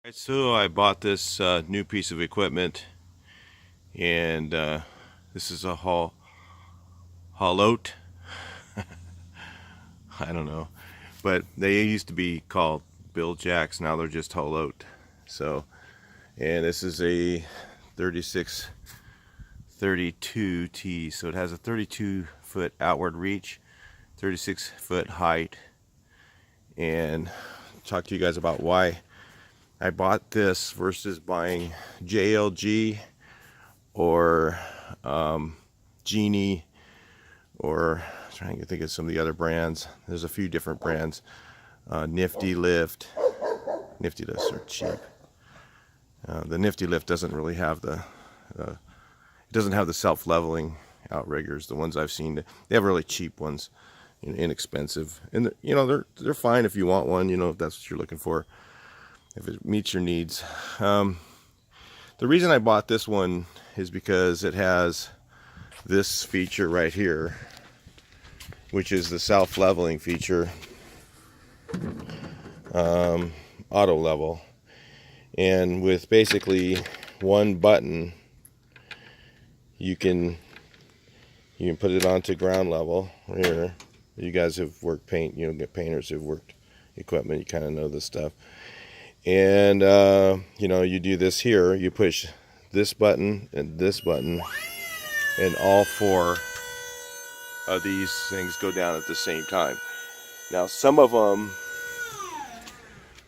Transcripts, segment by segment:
Alright, so I bought this new piece of equipment, and this is a Haulotte. I don't know, but they used to be called Bil-Jax. Now they're just Haulotte. So, and this is a 3632T. So it has a 32-foot outward reach, 36-foot height, and I'll talk to you guys about why I bought this versus buying JLG or Genie, or I'm trying to think of some of the other brands. There's a few different brands. Nifty Lift. Nifty Lifts are cheap. The Nifty Lift doesn't really have it doesn't have the self-leveling outriggers. The ones I've seen, they have really cheap ones, inexpensive, and they're fine if you want one. If that's what you're looking for, if it meets your needs. The reason I bought this one is because it has this feature right here, which is the self-leveling feature, auto level, and with basically one button you can put it onto ground level here. You guys have worked paint, get painters who've worked equipment, you kind of know this stuff. And you do this here, you push this button, and all four of these things go down at the same time. Now some of them,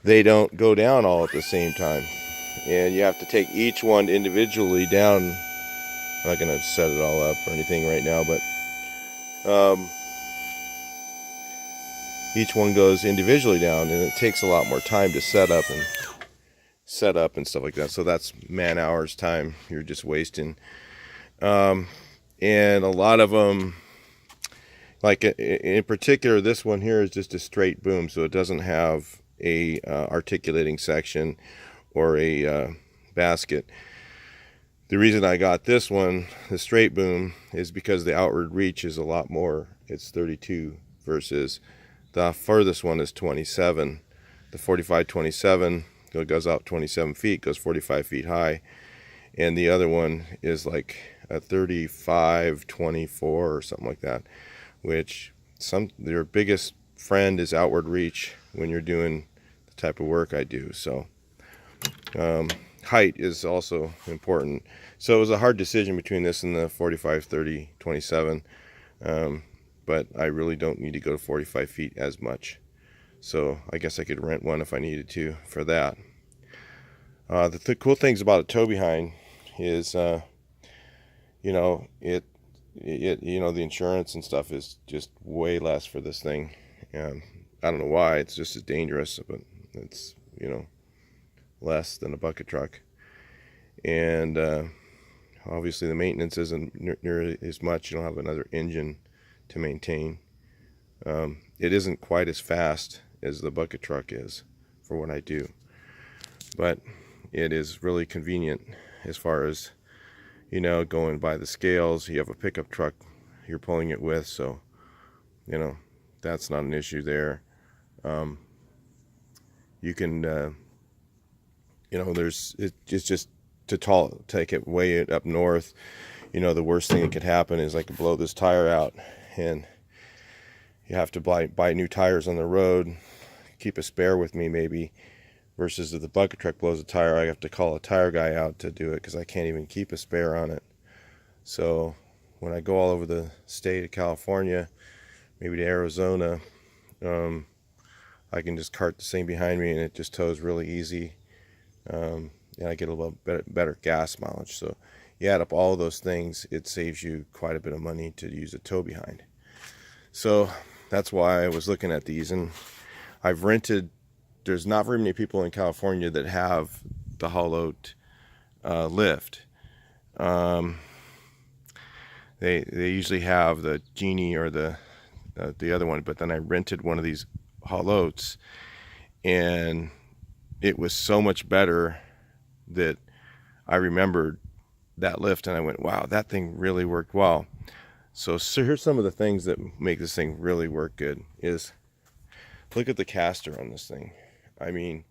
they don't go down all at the same time, and you have to take each one individually down. I'm not going to set it all up or anything right now, but each one goes individually down, and it takes a lot more time to set up and stuff like that. So that's man hours time you're just wasting. And a lot of them, like in particular, this one here is just a straight boom, so it doesn't have a articulating section or a basket. The reason I got this one, the straight boom, is because the outward reach is a lot more. It's 32 versus the furthest one is 27. The 4527 goes out 27 feet, goes 45 feet high, and the other one is like a 3524 or something like that, which your biggest friend is outward reach when you're doing the type of work I do. So height is also important. So it was a hard decision between this and the 45 30 27, but I really don't need to go to 45 feet as much, so I guess I could rent one if I needed to for that. The cool things about a tow behind is the insurance and stuff is just way less for this thing. I don't know why. It's just as dangerous, but it's less than a bucket truck, and obviously the maintenance isn't near as much. You don't have another engine to maintain. It isn't quite as fast as the bucket truck is for what I do, but it is really convenient as far as going by the scales. You have a pickup truck you're pulling it with, so that's not an issue there. You can it's just to take it way up north. The worst thing that could happen is I could blow this tire out, and you have to buy new tires on the road, keep a spare with me maybe, versus if the bucket truck blows a tire, I have to call a tire guy out to do it because I can't even keep a spare on it. So when I go all over the state of California, maybe to Arizona, I can just cart the thing behind me and it just tows really easy. And I get a little better gas mileage. So you add up all those things, it saves you quite a bit of money to use a tow behind. So that's why I was looking at these, and I've rented. There's not very many people in California that have the Haulotte lift. They usually have the Genie or the other one, but then I rented one of these Haulottes, and it was so much better that I remembered that lift, and I went, wow, that thing really worked well. So here's some of the things that make this thing really work good. Is look at the caster on this thing. I mean,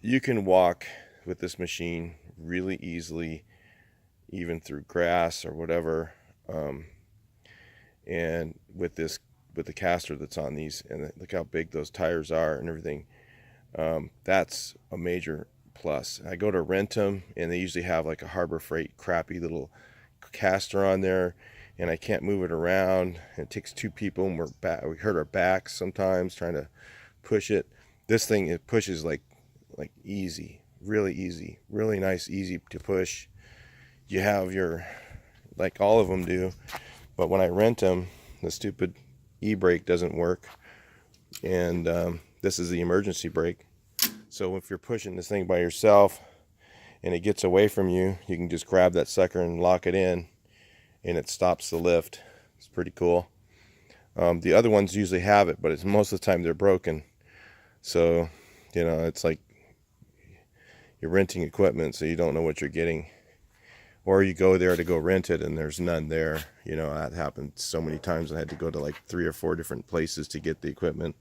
you can walk with this machine really easily, even through grass or whatever. And with the caster that's on these, and look how big those tires are and everything, that's a major plus. I go to rent them, and they usually have like a Harbor Freight crappy little caster on there, and I can't move it around. It takes two people, and we hurt our backs sometimes trying to push it. This thing, it pushes like easy, really easy, really nice, easy to push. You have your, like all of them do, but when I rent them, the stupid e-brake doesn't work, and this is the emergency brake. So if you're pushing this thing by yourself and it gets away from you, you can just grab that sucker and lock it in, and it stops the lift. It's pretty cool. The other ones usually have it, but it's most of the time they're broken. So, you know, it's like you're renting equipment, so you don't know what you're getting. Or you go there to go rent it and there's none there. You know, that happened so many times. I had to go to like 3 or 4 different places to get the equipment.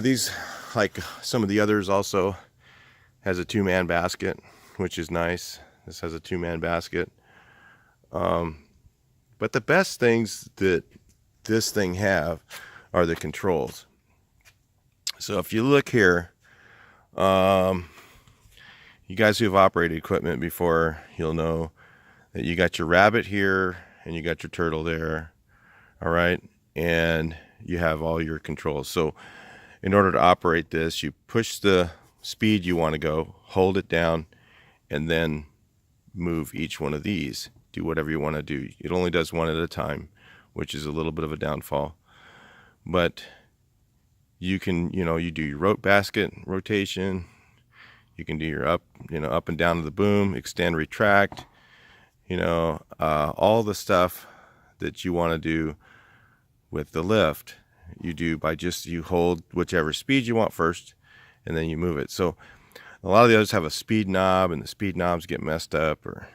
These, like some of the others, also has a 2-man basket, which is nice. This has a 2-man basket. But the best things that this thing have are the controls. So if you look here, you guys who have operated equipment before, you'll know that you got your rabbit here and you got your turtle there, all right? And you have all your controls. So in order to operate this, you push the speed you want to go, hold it down, and then move each one of these. Do whatever you want to do. It only does one at a time, which is a little bit of a downfall. But you can, you know, you do your basket rotation. You can do your up and down of the boom, extend, retract, all the stuff that you want to do with the lift, you do by you hold whichever speed you want first, and then you move it. So a lot of the others have a speed knob, and the speed knobs get messed up, or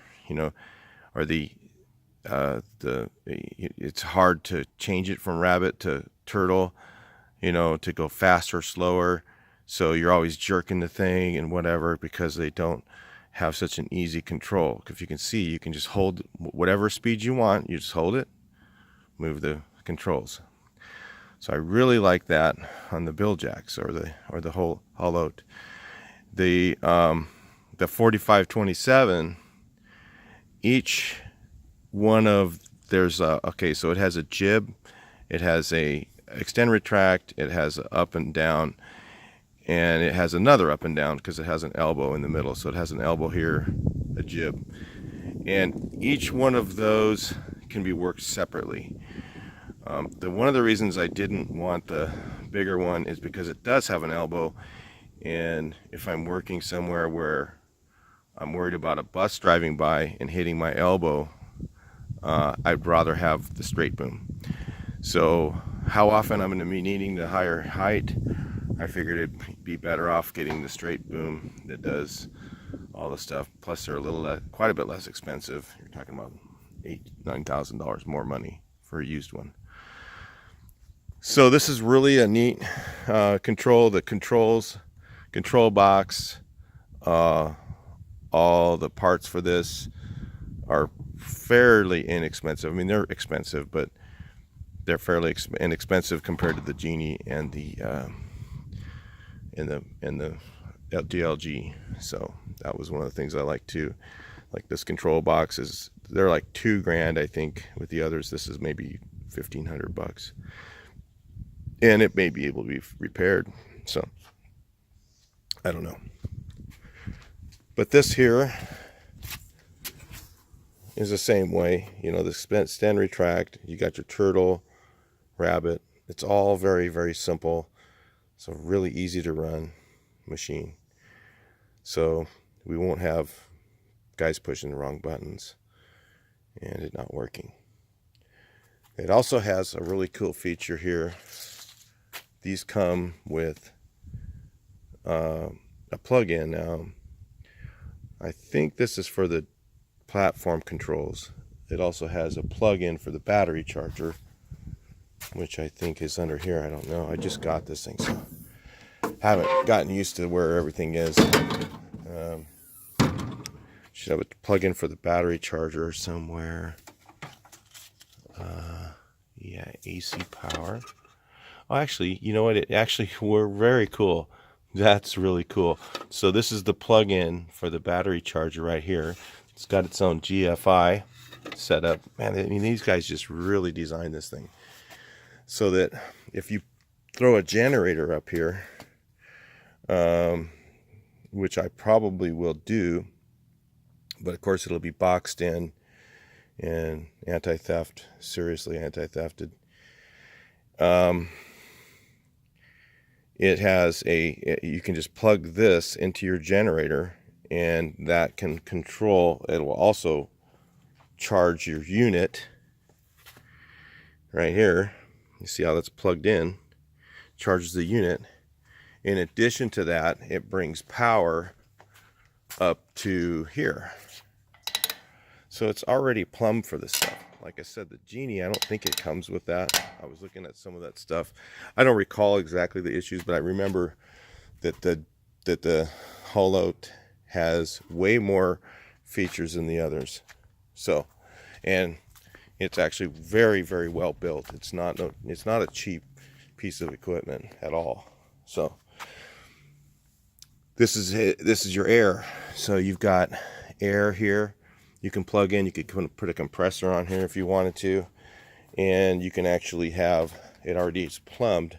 it's hard to change it from rabbit to turtle, to go faster or slower. So you're always jerking the thing and whatever, because they don't have such an easy control. If you can see, you can just hold whatever speed you want. You just hold it, move the controls. So I really like that on the Bil-Jax or the whole Haulotte. The 4527, each one of so it has a jib, it has a extend retract, it has a up and down, and it has another up and down because it has an elbow in the middle. So it has an elbow here, a jib, and each one of those can be worked separately. One of the reasons I didn't want the bigger one is because it does have an elbow, and if I'm working somewhere where I'm worried about a bus driving by and hitting my elbow, I'd rather have the straight boom. So how often I'm going to be needing the higher height, I figured it'd be better off getting the straight boom that does all the stuff. Plus they're quite a bit less expensive. You're talking about $8,000-9,000 more money for a used one. So this is really a neat control. The control box, all the parts for this are fairly inexpensive. I mean, they're expensive, but they're fairly inexpensive compared to the Genie and the JLG. So that was one of the things I like too. Like this control box they're like $2,000, I think. With the others, this is maybe $1,500, and it may be able to be repaired. So I don't know. But this here is the same way. The extend retract. You got your turtle, rabbit. It's all very, very simple. It's a really easy to run machine. So we won't have guys pushing the wrong buttons and it not working. It also has a really cool feature here. These come with a plug-in. Now, I think this is for the platform controls. It also has a plug-in for the battery charger, which I think is under here. I don't know. I just got this thing, so haven't gotten used to where everything is. Should have a plug-in for the battery charger somewhere. Yeah, AC power. Oh, actually, you know what? It actually were very cool. That's really cool. So this is the plug-in for the battery charger right here. It's got its own GFI setup. Man, I mean, these guys just really designed this thing so that if you throw a generator up here, which I probably will do, but of course it'll be boxed in and anti-theft, seriously anti-thefted. It has you can just plug this into your generator, and that can control, it will also charge your unit right here. You see how that's plugged in, charges the unit. In addition to that, it brings power up to here. So it's already plumbed for this stuff. Like I said, the Genie, I don't think it comes with that. I was looking at some of that stuff. I don't recall exactly the issues, but I remember that the Haulotte has way more features than the others. So, and it's actually very, very well built. It's not a cheap piece of equipment at all. So this is your air. So you've got air here. You can plug in, you could put a compressor on here if you wanted to, and you can actually have it already, it's plumbed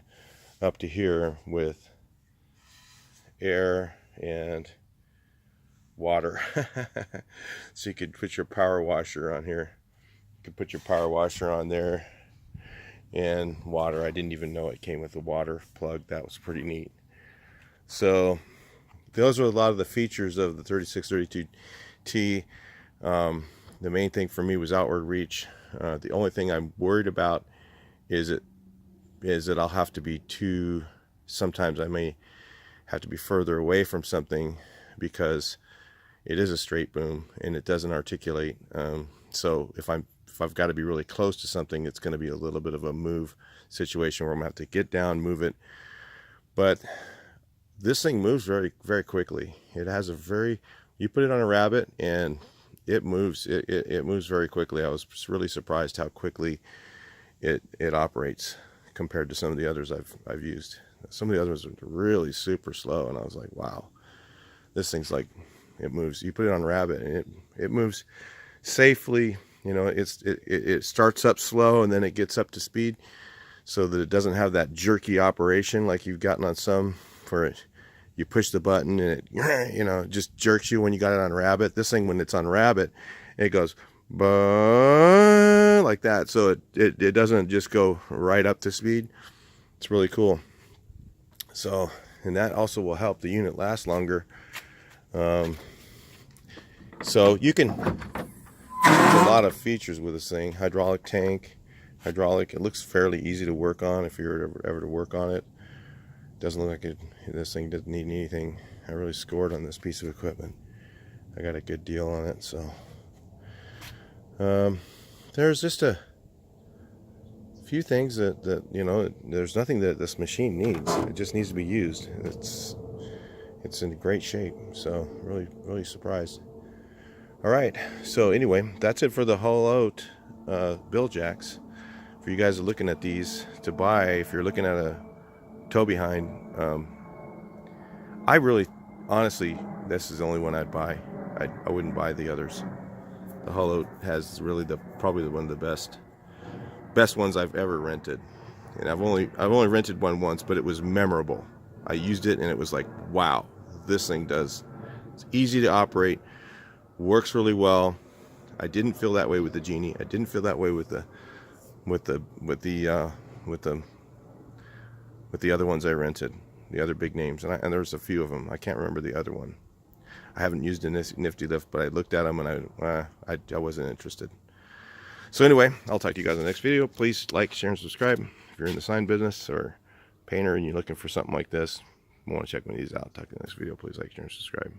up to here with air and water. So you could put your power washer on here. You could put your power washer on there, and water. I didn't even know it came with a water plug. That was pretty neat. So those are a lot of the features of the 3632T. The main thing for me was outward reach. The only thing I'm worried about is that I'll have to be sometimes I may have to be further away from something because it is a straight boom and it doesn't articulate. So if I've got to be really close to something, it's going to be a little bit of a move situation where I'm going to have to get down, move it. But this thing moves very, very quickly. It has you put it on a rabbit and it moves. It moves very quickly. I was really surprised how quickly it operates compared to some of the others I've used. Some of the others are really super slow, and I was like, wow, this thing's like, it moves. You put it on rabbit and it moves safely. You know, it starts up slow and then it gets up to speed, so that it doesn't have that jerky operation like you've gotten on some for it. You push the button and it, you know, just jerks you when you got it on rabbit. This thing, when it's on rabbit, it goes like that. So it doesn't just go right up to speed. It's really cool. So, and that also will help the unit last longer. So you can, there's a lot of features with this thing. Hydraulic tank, hydraulic. It looks fairly easy to work on if you're ever to work on it. Doesn't look like this thing doesn't need anything. I really scored on this piece of equipment. I got a good deal on it. So there's just a few things that you know, there's nothing that this machine needs. It just needs to be used. It's in great shape. So really surprised. All right, so anyway, that's it for the Haulotte Bil-Jax. For you guys looking at these to buy, if you're looking at a tow behind, I really, honestly, this is the only one I'd buy. I wouldn't buy the others. The Haulotte has really probably one of the best ones I've ever rented, and I've only rented one once, but it was memorable. I used it and it was like, wow, this thing it's easy to operate, works really well. I didn't feel that way with the Genie. I didn't feel that way with the other ones I rented, the other big names, and there was a few of them. I can't remember the other one. I haven't used a nifty lift, but I looked at them and I wasn't interested. So anyway, I'll talk to you guys in the next video. Please like, share, and subscribe. If you're in the sign business or painter and you're looking for something like this, you want to check one of these out. Talk to you in the next video. Please like, share, and subscribe.